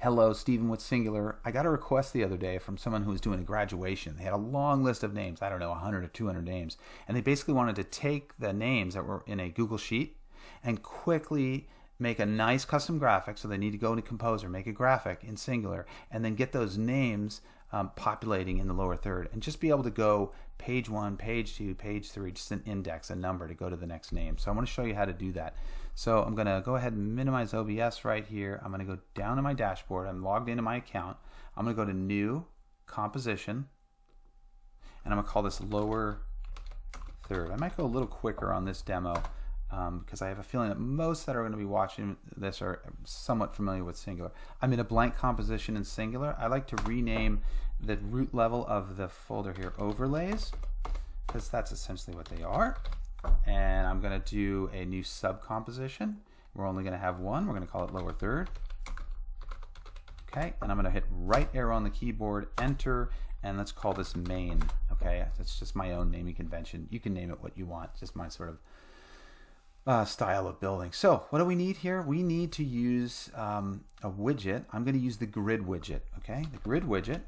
Hello, Stephen with Singular. I got a request the other day from someone who was doing a graduation. They had a long list of names, I don't know, 100 or 200 names. And they basically wanted to take the names that were in a Google Sheet and quickly make a nice custom graphic. So they need to go into Composer, make a graphic in Singular, and then get those names populating in the lower third and just be able to go page 1, page 2, page 3, just an index, a number to go to the next name. So I want to show you how to do that. So I'm going to go ahead and minimize OBS right here. I'm going to go down to my dashboard. I'm logged into my account. I'm going to go to New, Composition, and I'm going to call this Lower Third. I might go a little quicker on this demo because I have a feeling that most that are going to be watching this are somewhat familiar with Singular. I'm in a blank composition in Singular. I like to rename the root level of the folder here Overlays, because that's essentially what they are. And I'm going to do a new sub-composition. We're only going to have one. We're going to call it Lower Third. Okay, and I'm going to hit right arrow on the keyboard, Enter, and let's call this Main. Okay, that's just my own naming convention. You can name it what you want, just my sort of style of building. So what do we need here? We need to use a widget. I'm going to use the Grid Widget. Okay, the Grid Widget,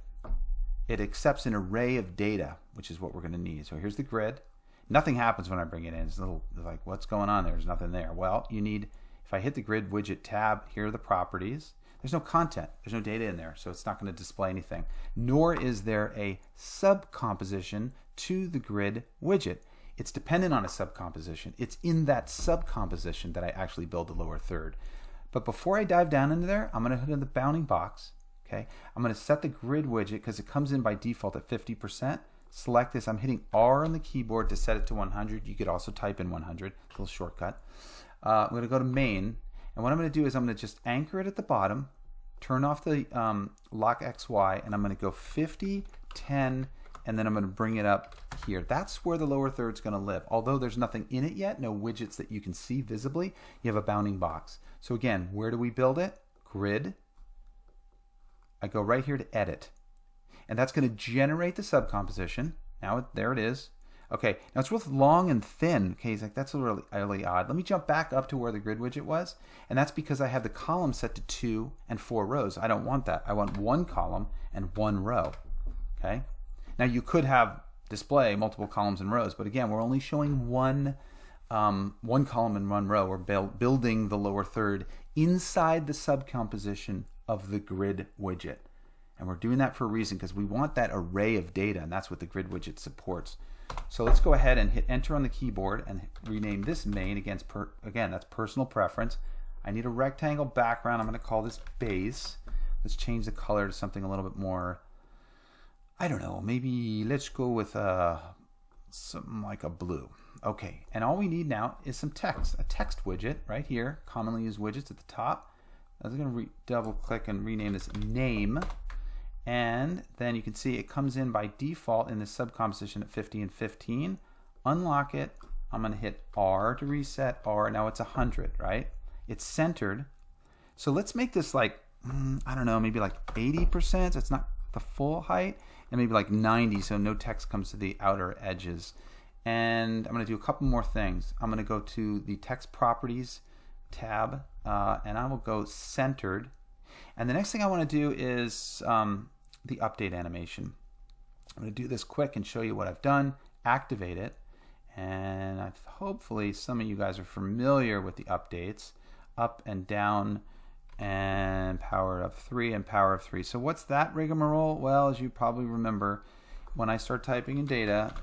it accepts an array of data, which is what we're going to need. So here's the grid. Nothing happens when I bring it in. It's a little like, what's going on there? There's nothing there. Well, you need, if I hit the Grid Widget tab, here are the properties. There's no content. There's no data in there, so it's not going to display anything. Nor is there a sub-composition to the Grid Widget. It's dependent on a sub-composition. It's in that sub-composition that I actually build the lower third. But before I dive down into there, I'm going to hit the bounding box. Okay, I'm going to set the Grid Widget because it comes in by default at 50%. Select this. I'm hitting R on the keyboard to set it to 100. You could also type in 100, a little shortcut. I'm going to go to Main, and what I'm going to do is I'm going to just anchor it at the bottom, turn off the lock XY, and I'm going to go 50, 10, and then I'm going to bring it up here. That's where the lower third's going to live. Although there's nothing in it yet, no widgets that you can see visibly, you have a bounding box. So again, where do we build it? Grid. I go right here to Edit. And that's going to generate the subcomposition. Now there it is. Okay, now it's real long and thin. Okay, he's like, that's really odd. Let me jump back up to where the Grid Widget was. And that's because I have the column set to 2 and 4 rows. I don't want that. I want 1 column and 1 row. Okay. Now you could have display multiple columns and rows, but again, we're only showing one column and 1 row. We're building the lower third inside the subcomposition of the Grid Widget. And we're doing that for a reason because we want that array of data, and that's what the Grid Widget supports. So let's go ahead and hit Enter on the keyboard and rename this Main. Again, that's personal preference. I need a rectangle background. I'm going to call this Base. Let's change the color to something a little bit more, I don't know, maybe let's go with something like a blue. Okay, and all we need now is some text, a text widget right here, commonly used widgets at the top. I'm going to double click and rename this Name. And then you can see it comes in by default in the subcomposition at 50 and 15. Unlock it. I'm going to hit R to reset R. Now it's 100, right? It's centered. So let's make this like, I don't know, maybe like 80%. So it's not the full height. And maybe like 90 so no text comes to the outer edges. And I'm going to do a couple more things. I'm going to go to the Text Properties tab and I will go Centered. And the next thing I want to do is the update animation. I'm going to do this quick and show you what I've done. Activate it. And hopefully some of you guys are familiar with the updates. Up and down and power of 3 and power of 3. So what's that rigmarole? Well, as you probably remember, when I start typing in data,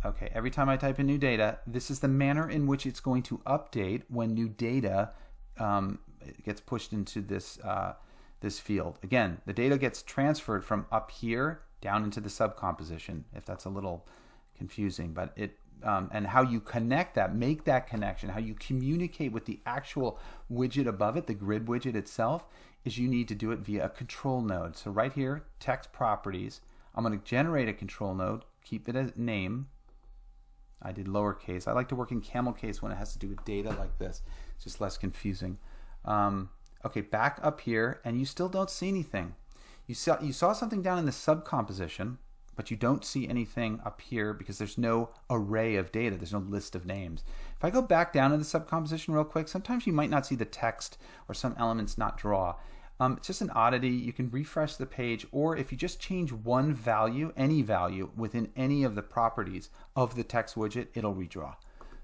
okay, every time I type in new data, this is the manner in which it's going to update when new data gets pushed into this this field. Again, the data gets transferred from up here down into the subcomposition, if that's a little confusing, but it and how you connect that, make that connection, how you communicate with the actual widget above it, the Grid Widget itself, is you need to do it via a control node. So right here, Text Properties, I'm going to generate a control node, keep it as name. I did lowercase. I like to work in camel case when it has to do with data like this. It's just less confusing. Okay, back up here, and you still don't see anything. You saw something down in the subcomposition, but you don't see anything up here because there's no array of data. There's no list of names. If I go back down to the subcomposition real quick, sometimes you might not see the text or some elements not draw. It's just an oddity. You can refresh the page, or if you just change one value, any value within any of the properties of the text widget, it'll redraw.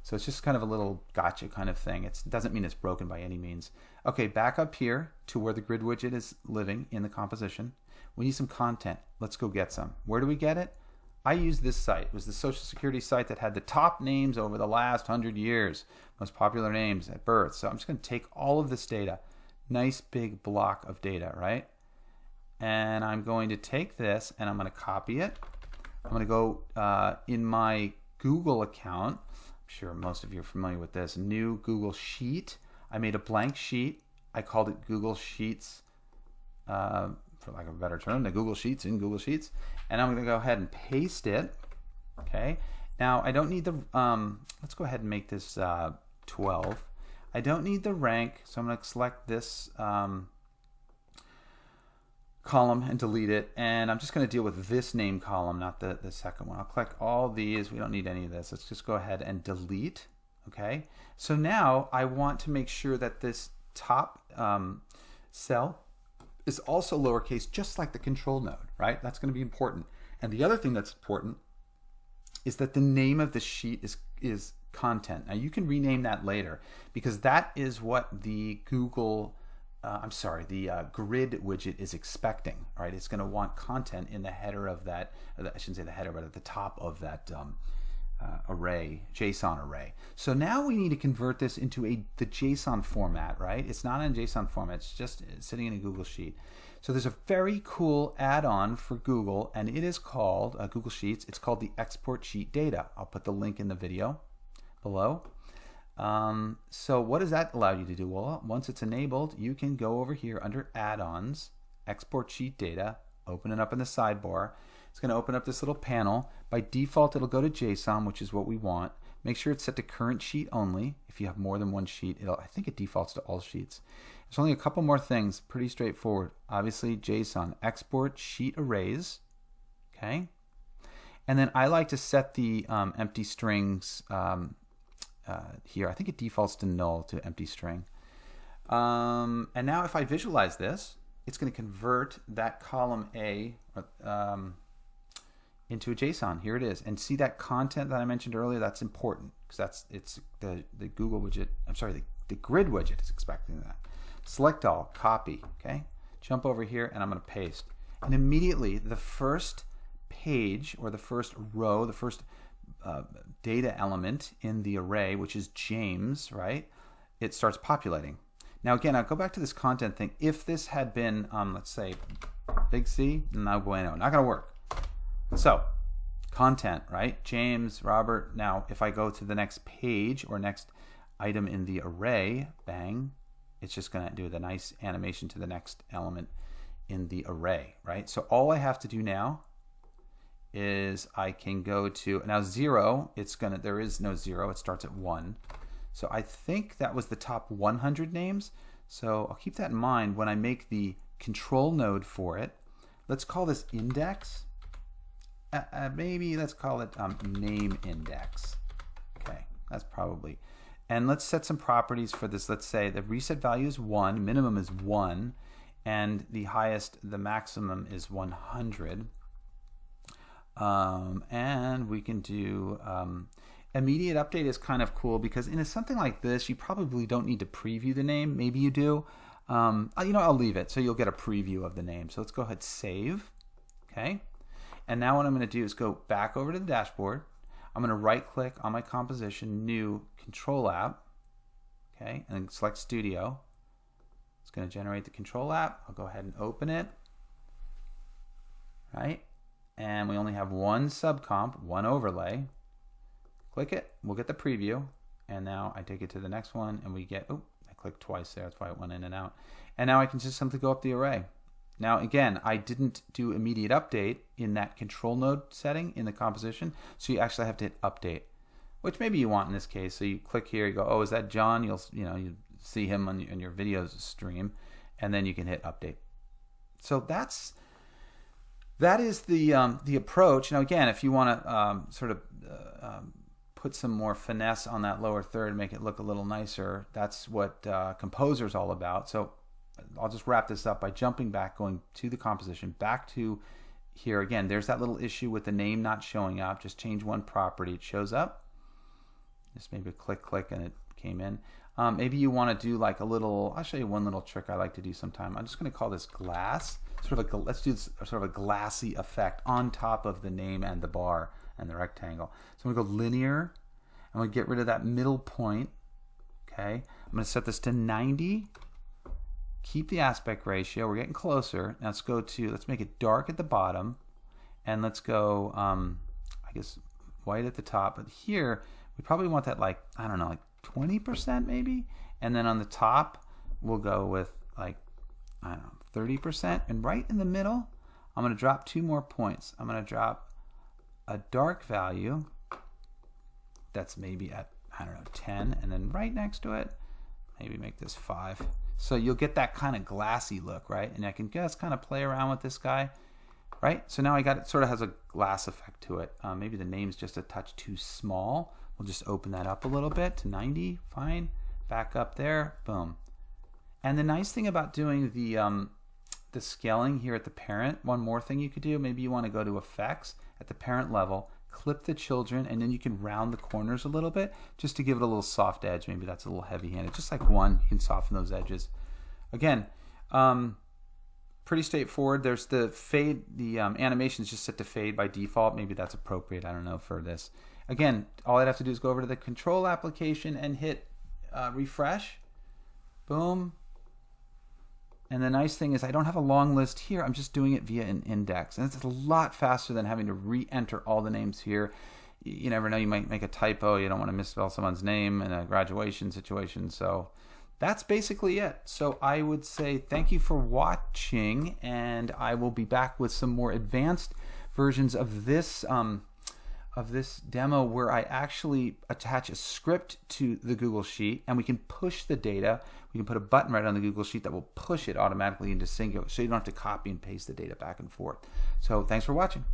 So it's just kind of a little gotcha kind of thing. It doesn't mean it's broken by any means. Okay, back up here to where the grid widget is living in the composition. We need some content. Let's go get some. Where do we get it? I used this site. It was the Social Security site that had the top names over the last 100 years, most popular names at birth. So I'm just going to take all of this data, nice big block of data, right? And I'm going to take this and I'm going to copy it. I'm going to go in my Google account. I'm sure most of you are familiar with this. New Google Sheet. I made a blank sheet. I called it Google Sheets, for lack of a better term, the Google Sheets in Google Sheets. And I'm going to go ahead and paste it. Okay. Now I don't need the, let's go ahead and make this 12. I don't need the rank, so I'm going to select this column and delete it. And I'm just going to deal with this name column, not the second one. I'll click all these. We don't need any of this. Let's just go ahead and delete. Okay. So now I want to make sure that this top cell is also lowercase, just like the control node, right? That's going to be important. And the other thing that's important is that the name of the sheet is content. Now you can rename that later, because that is what the Google, the Grid widget is expecting, right? It's going to want content in the header of that, I shouldn't say the header, but at the top of that array, JSON array. So now we need to convert this into the JSON format, right? It's not in JSON format, it's just sitting in a Google Sheet. So there's a very cool add-on for Google, and it is called Google Sheets. It's called the Export Sheet Data. I'll put the link in the video below. So what does that allow you to do? Well, once it's enabled, you can go over here under Add-ons, Export Sheet Data, open it up in the sidebar. It's going to open up this little panel. By default, it'll go to JSON, which is what we want. Make sure it's set to current sheet only. If you have more than one sheet, I think it defaults to all sheets. There's only a couple more things, pretty straightforward. Obviously, JSON, export sheet arrays, okay? And then I like to set the empty strings here. I think it defaults to null to empty string. And now if I visualize this, it's going to convert that column A into a JSON. Here it is. And see that content that I mentioned earlier? That's important, because it's the Google widget, the Grid widget is expecting that. Select all, copy, okay? Jump over here and I'm going to paste. And immediately the first page, or the first row, the first data element in the array, which is James, right? It starts populating. Now again, I'll go back to this content thing. If this had been, let's say, big C, no bueno, not going to work. So, content, right? James, Robert. Now, if I go to the next page or next item in the array, bang, it's just going to do the nice animation to the next element in the array, right? So all I have to do now is I can go to, now 0, there is no 0, it starts at 1. So I think that was the top 100 names. So I'll keep that in mind when I make the control node for it. Let's call this index. Maybe let's call it name index. Okay, that's probably. And let's set some properties for this. Let's say the reset value is 1, minimum is 1, and the maximum is 100. And we can do immediate update is kind of cool, because in something like this, you probably don't need to preview the name. Maybe you do. I'll leave it so you'll get a preview of the name. So let's go ahead, save. Okay. And now what I'm going to do is go back over to the dashboard. I'm going to right click on my composition, new control app. Okay. And then select Studio. It's going to generate the control app. I'll go ahead and open it. Right. And we only have one subcomp, one overlay. Click it, we'll get the preview. And now I take it to the next one and we get, I clicked twice there, that's why it went in and out. And now I can just simply go up the array. Now again, I didn't do immediate update in that control node setting in the composition, so you actually have to hit update, which maybe you want in this case. So you click here, you go, oh, is that John? You see him on your videos stream, and then you can hit update. So that is the approach. Now again, if you want to put some more finesse on that lower third, make it look a little nicer, that's what Composer's all about. So I'll just wrap this up by jumping back, going to the composition, back to here. Again, there's that little issue with the name not showing up. Just change one property. It shows up. Just maybe click, and it came in. Maybe you want to do like a little, I'll show you one little trick I like to do sometime. I'm just going to call this glass. Let's do sort of a glassy effect on top of the name and the bar and the rectangle. So I'm going to go linear. I'm going to get rid of that middle point. Okay. I'm going to set this to 90. Keep the aspect ratio. We're getting closer. Now let's make it dark at the bottom. And let's go, I guess, white at the top. But here, we probably want that like, I don't know, like 20% maybe. And then on the top, we'll go with like, I don't know, 30%. And right in the middle, I'm going to drop 2 more points. I'm going to drop a dark value that's maybe at, I don't know, 10. And then right next to it, maybe make this 5. So you'll get that kind of glassy look, right? And I can just kind of play around with this guy, right? So now I got it, sort of has a glass effect to it. Maybe the name's just a touch too small. We'll just open that up a little bit to 90, fine. Back up there, boom. And the nice thing about doing the scaling here at the parent, one more thing you could do, maybe you want to go to effects at the parent level, clip the children, and then you can round the corners a little bit just to give it a little soft edge. Maybe that's a little heavy-handed. Just like one, you can soften those edges. Again, pretty straightforward. There's the fade, the animation is just set to fade by default. Maybe that's appropriate, I don't know, for this. Again, all I'd have to do is go over to the control application and hit refresh. Boom. And the nice thing is I don't have a long list here. I'm just doing it via an index. And it's a lot faster than having to re-enter all the names here. You never know, you might make a typo. You don't want to misspell someone's name in a graduation situation. So that's basically it. So I would say thank you for watching, and I will be back with some more advanced versions of this demo where I actually attach a script to the Google Sheet, and we can push the data. We can put a button right on the Google Sheet that will push it automatically into Singular, so you don't have to copy and paste the data back and forth. So thanks for watching.